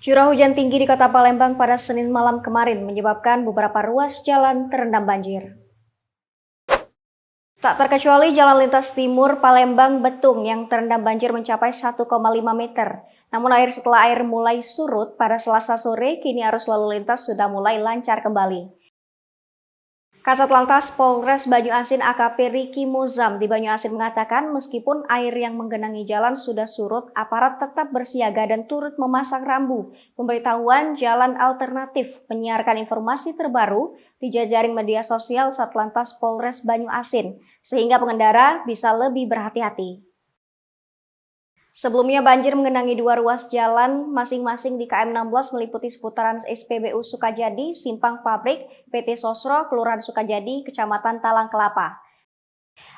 Curah hujan tinggi di Kota Palembang pada Senin malam kemarin menyebabkan beberapa ruas jalan terendam banjir. Tak terkecuali jalan lintas timur Palembang-Betung yang terendam banjir mencapai 1,5 meter. Namun setelah air mulai surut pada Selasa sore, kini arus lalu lintas sudah mulai lancar kembali. Kasat Lantas Polres Banyuasin AKP Riki Muzam di Banyuasin mengatakan meskipun air yang menggenangi jalan sudah surut, aparat tetap bersiaga dan turut memasang rambu, pemberitahuan jalan alternatif, menyiarkan informasi terbaru di jejaring media sosial Satlantas Polres Banyuasin, sehingga pengendara bisa lebih berhati-hati. Sebelumnya banjir menggenangi dua ruas jalan masing-masing di KM 16 meliputi seputaran SPBU Sukajadi, Simpang Pabrik, PT Sosro, Kelurahan Sukajadi, Kecamatan Talang Kelapa.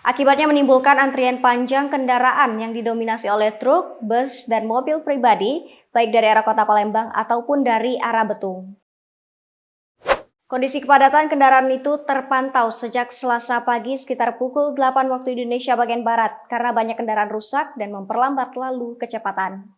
Akibatnya menimbulkan antrian panjang kendaraan yang didominasi oleh truk, bus, dan mobil pribadi, baik dari arah Kota Palembang ataupun dari arah Betung. Kondisi kepadatan kendaraan itu terpantau sejak Selasa pagi sekitar pukul 8 waktu Indonesia bagian Barat karena banyak kendaraan rusak dan memperlambat lalu kecepatan.